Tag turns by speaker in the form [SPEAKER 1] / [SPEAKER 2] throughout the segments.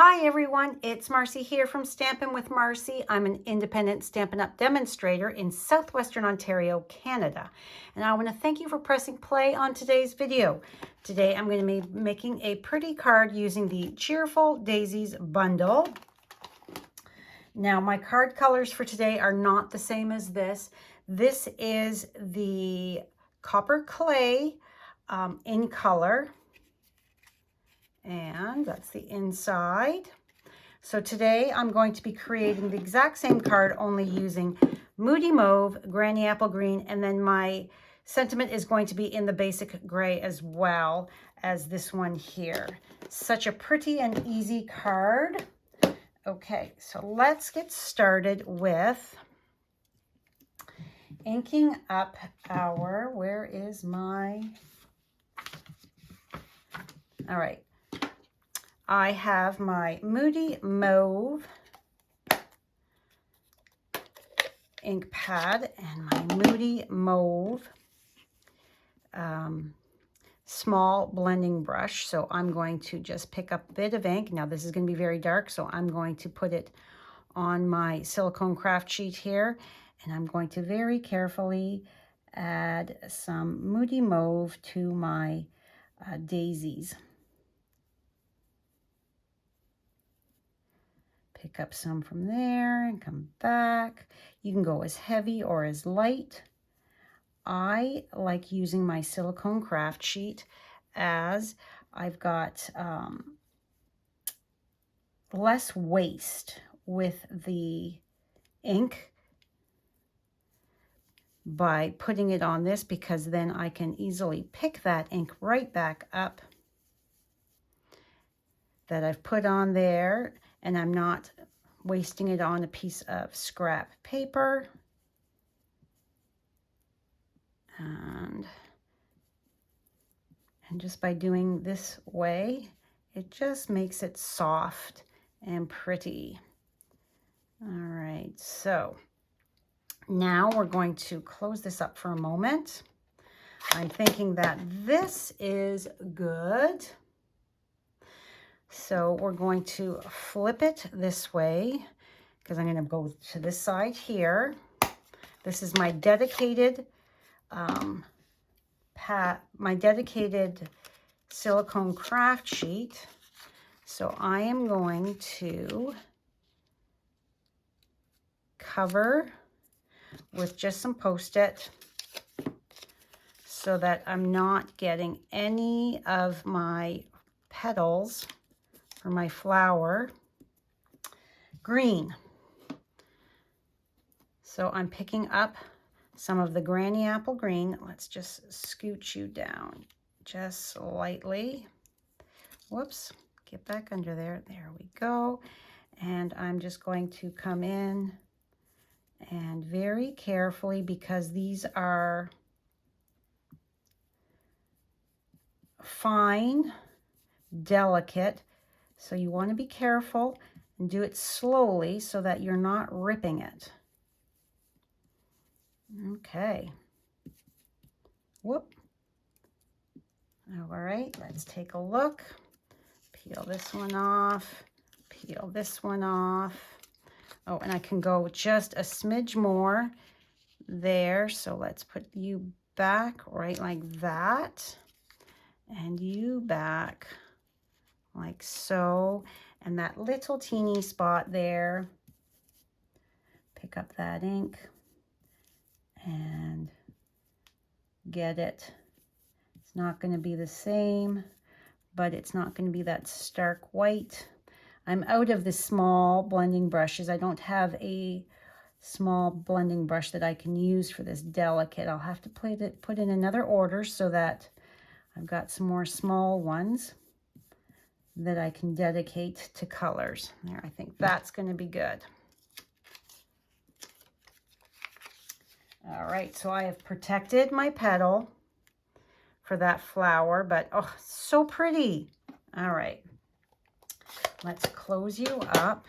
[SPEAKER 1] Hi everyone, it's Marcy here from Stampin' with Marcy. I'm an independent Stampin' Up! Demonstrator in Southwestern Ontario, Canada. And I want to thank you for pressing play on today's video. Today I'm going to be making a pretty card using the Cheerful Daisies bundle. Now my card colors for today are not the same as this. This is the copper clay in color. And that's the inside. So today I'm going to be creating the exact same card, only using Moody Mauve, Granny Apple Green, and then my sentiment is going to be in the basic gray as well as this one here. Such a pretty and easy card. Okay, so let's get started with inking up our, where is my, all right. I have my Moody Mauve ink pad and my Moody Mauve small blending brush. So I'm going to just pick up a bit of ink. Now this is going to be very dark, so I'm going to put it on my silicone craft sheet here. And I'm going to very carefully add some Moody Mauve to my daisies. Pick up some from there and come back. You can go as heavy or as light. I like using my silicone craft sheet as I've got less waste with the ink by putting it on this, because then I can easily pick that ink right back up that I've put on there, and I'm not wasting it on a piece of scrap paper. And just by doing this way, it just makes it soft and pretty. All right, so now we're going to close this up for a moment. I'm thinking that this is good. So we're going to flip it this way, because I'm going to go to this side here. This is my dedicated my dedicated silicone craft sheet. So I am going to cover with just some Post-it so that I'm not getting any of my petals for my flower green. So I'm picking up some of the Granny Apple Green. Let's just scooch you down just slightly. Whoops, get back under there. There we go. And I'm just going to come in and very carefully, because these are fine, delicate, so you want to be careful and do it slowly so that you're not ripping it. Okay. Whoop. All right, let's take a look. Peel this one off. Peel this one off. Oh, and I can go just a smidge more there. So let's put you back right like that. And you back like so. And that little teeny spot there. Pick up that ink and get it. It's not going to be the same, but it's not going to be that stark white. I'm out of the small blending brushes. I don't have a small blending brush that I can use for this delicate. I'll have to put in another order so that I've got some more small ones that I can dedicate to colors. There, I think that's going to be good. All right, so I have protected my petal for that flower, but oh, so pretty. All right, let's close you up,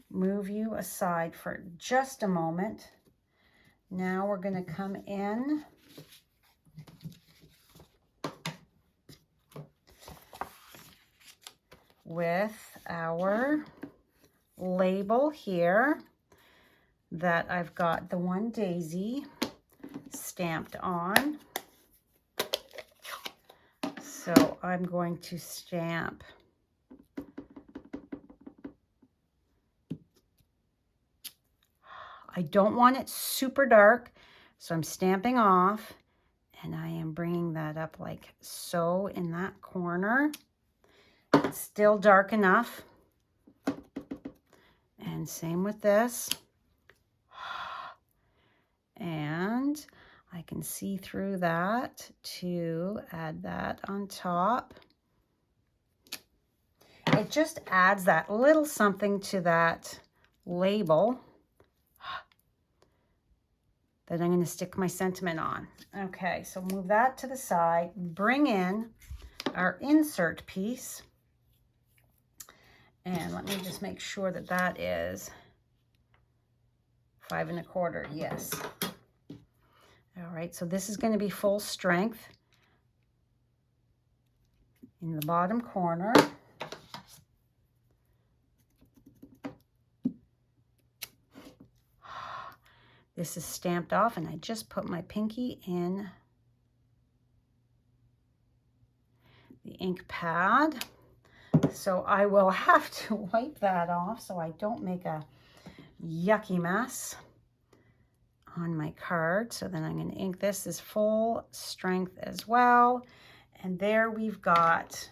[SPEAKER 1] move you aside for just a moment. Now we're going to come in with our label here that I've got the one daisy stamped on. So I'm going to stamp I don't want it super dark, so I'm stamping off, and I am bringing that up like so in that corner. It's still dark enough. And same with this. And I can see through that to add that on top. It just adds that little something to that label that I'm going to stick my sentiment on. Okay, so move that to the side, bring in our insert piece, and let me just make sure that that is 5 1/4. Yes. All right, so this is going to be full strength in the bottom corner. This is stamped off, and I just put my pinky in the ink pad. So I will have to wipe that off so I don't make a yucky mess on my card. So then I'm going to ink this as full strength as well. And there we've got,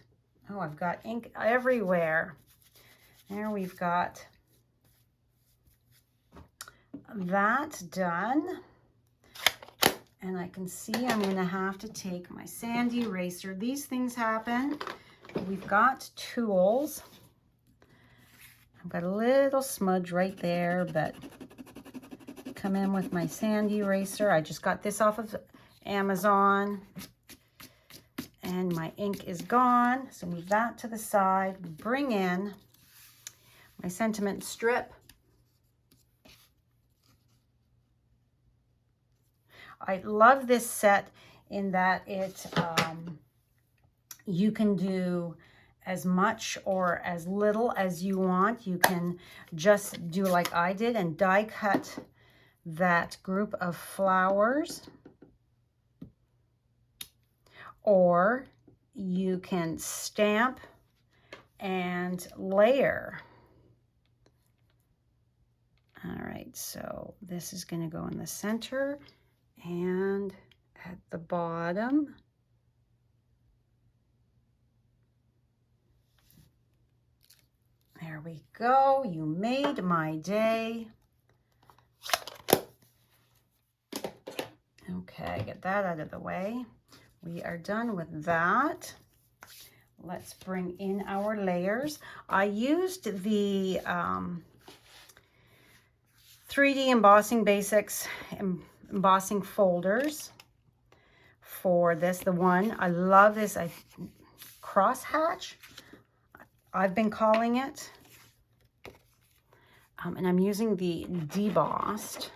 [SPEAKER 1] oh, I've got ink everywhere. There we've got that done. And I can see I'm going to have to take my sand eraser. These things happen. We've got tools. I've got a little smudge right there, but come in with my sand eraser. I just got this off of Amazon. And my ink is gone. So move that to the side. Bring in my sentiment strip. I love this set in that it you can do as much or as little as you want. You can just do like I did and die cut that group of flowers, or you can stamp and layer. All right, so this is going to go in the center and at the bottom. There we go. You made my day. Okay, get that out of the way. We are done with that. Let's bring in our layers. I used the 3D Embossing Basics embossing folders for this. The one, I love this, crosshatch, I've been calling it. And I'm using the debossed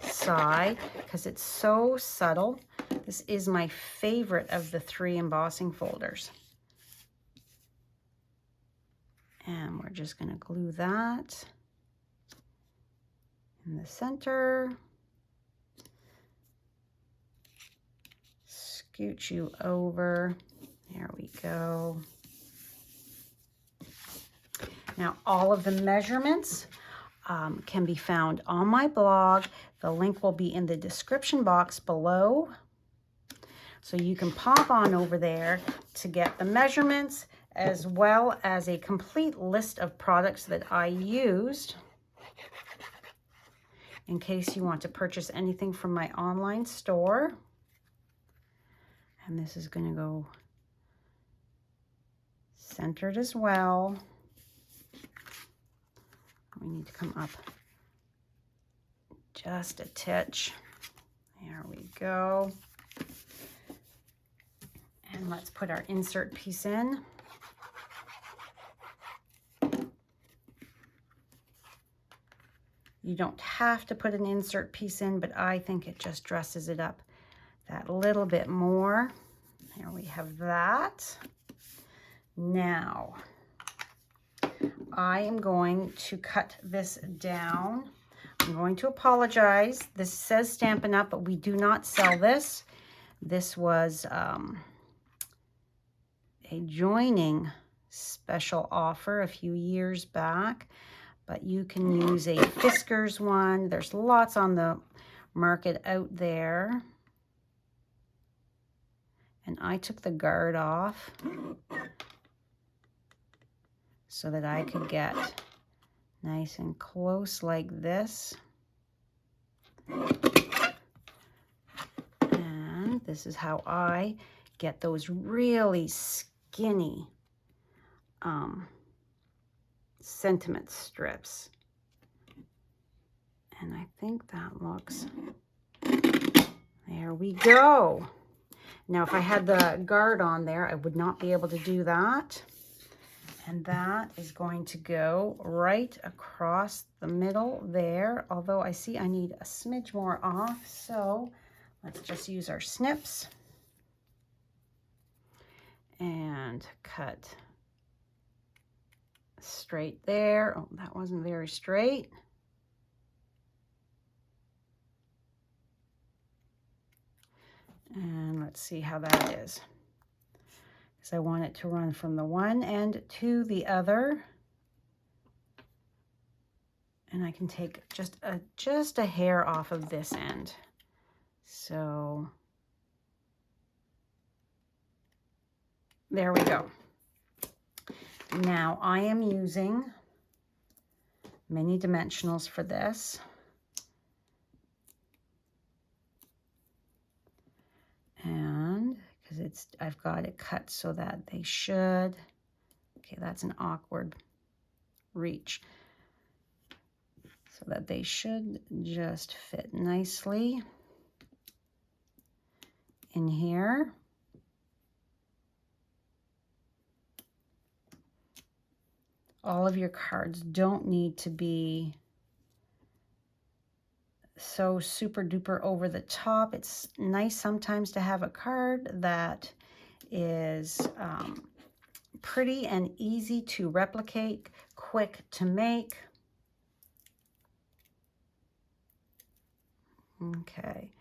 [SPEAKER 1] side because it's so subtle. This is my favorite of the 3 embossing folders. And we're just going to glue that in the center. Scoot you over. There we go. Now, all of the measurements can be found on my blog. The link will be in the description box below. So you can pop on over there to get the measurements as well as a complete list of products that I used in case you want to purchase anything from my online store. And this is going to go centered as well. We need to come up just a titch. There we go. And let's put our insert piece in. You don't have to put an insert piece in, but I think it just dresses it up that little bit more. There we have that. Now, I am going to cut this down. I'm going to apologize. This says Stampin' Up, but we do not sell this. This was a joining special offer a few years back, but you can use a Fiskars one. There's lots on the market out there. And I took the guard off so that I could get nice and close like this. And this is how I get those really skinny sentiment strips. And I think that looks, there we go. Now, if I had the guard on there, I would not be able to do that. And that is going to go right across the middle there. Although I see I need a smidge more off. So let's just use our snips and cut straight there. Oh, that wasn't very straight. And let's see how that is. Because I want it to run from the one end to the other. And I can take just a hair off of this end. So there we go. Now I am using mini dimensionals for this. And because I've got it cut so that they should, okay, that's an awkward reach, so that they should just fit nicely in here. All of your cards don't need to be so super duper over the top. It's nice sometimes to have a card that is pretty and easy to replicate, quick to make. Okay,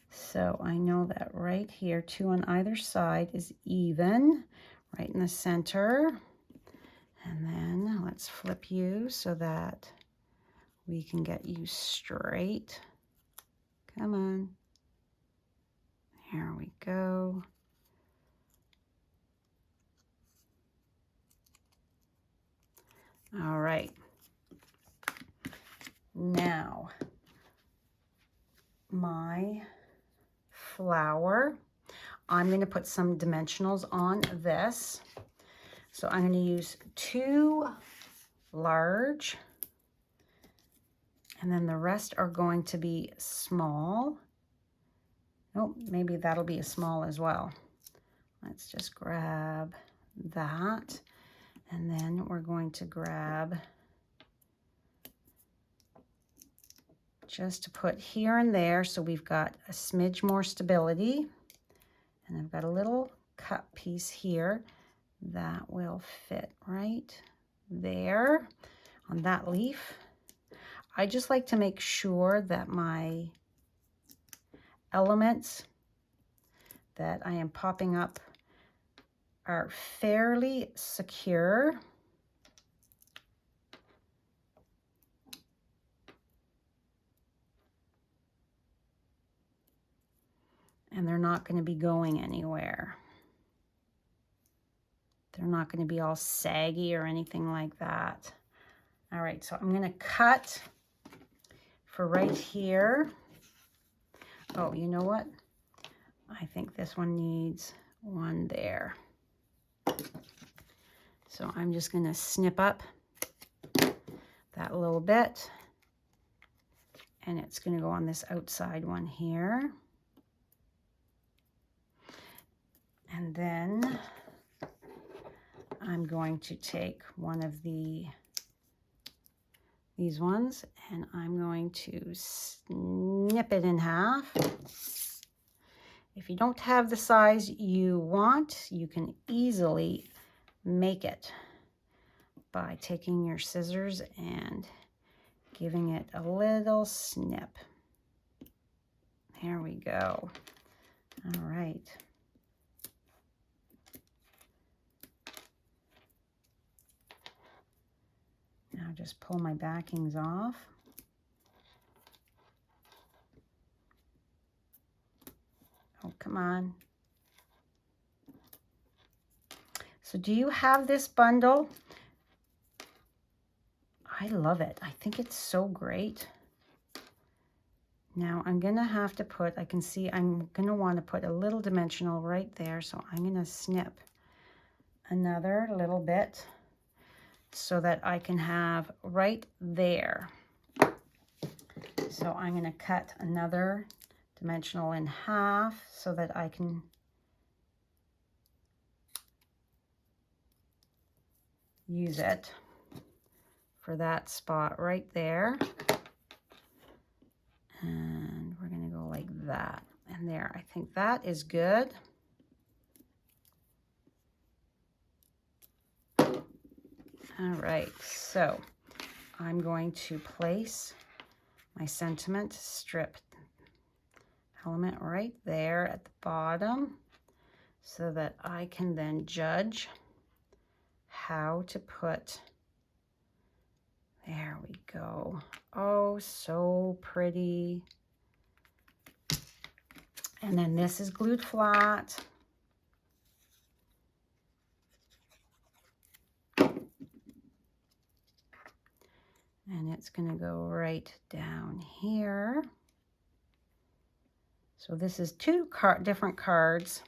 [SPEAKER 1] so I know that right here, 2 on either side is even, right in the center. And then let's flip you so that we can get you straight. Come on. Here we go. All right. Now, my flower, I'm going to put some dimensionals on this. So I'm going to use 2 large, and then the rest are going to be small. Oh, maybe that'll be a small as well. Let's just grab that, and then we're going to grab just to put here and there, so we've got a smidge more stability. And I've got a little cut piece here that will fit right there on that leaf. I just like to make sure that my elements that I am popping up are fairly secure. And they're not going to be going anywhere. They're not going to be all saggy or anything like that. All right, so I'm going to cut for right here. Oh, you know what? I think this one needs one there. So I'm just going to snip up that little bit. And it's going to go on this outside one here. And then I'm going to take one of these ones, and I'm going to snip it in half. If you don't have the size you want, you can easily make it by taking your scissors and giving it a little snip. There we go. All right. Now just pull my backings off. Oh, come on. So do you have this bundle? I love it. I think it's so great. Now I'm gonna have to put, I can see I'm gonna want to put a little dimensional right there. So I'm gonna snip another little bit so that I can have right there. So I'm gonna cut another dimensional in half so that I can use it for that spot right there. And we're gonna go like that and there. I think that is good. All right, so I'm going to place my sentiment strip element right there at the bottom so that I can then judge how to put, there we go. Oh, so pretty. And then this is glued flat. And it's going to go right down here. So this is two different cards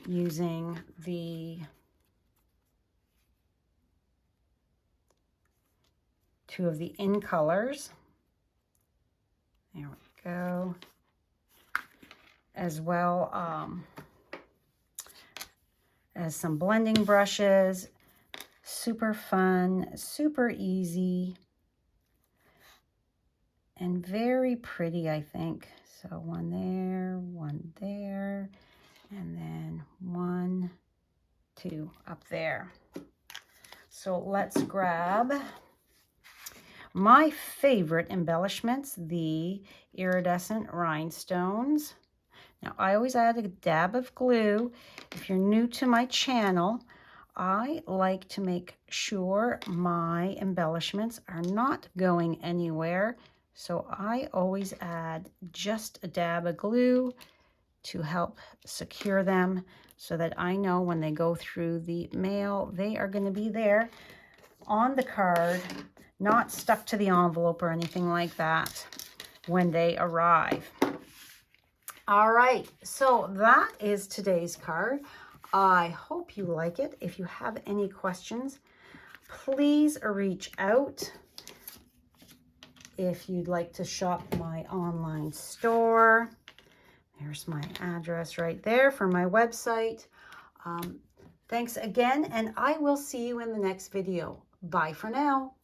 [SPEAKER 1] using the two of the in colors. There we go. As well as some blending brushes. Super fun, super easy, and very pretty, I think. So one there, and then 1, 2 up there. So let's grab my favorite embellishments, the iridescent rhinestones. Now, I always add a dab of glue. If you're new to my channel, I like to make sure my embellishments are not going anywhere. So I always add just a dab of glue to help secure them so that I know when they go through the mail, they are going to be there on the card, not stuck to the envelope or anything like that when they arrive. All right, so that is today's card. I hope you like it. If you have any questions, please reach out. If you'd like to shop my online store, there's my address right there for my website. Thanks again, and I will see you in the next video. Bye for now.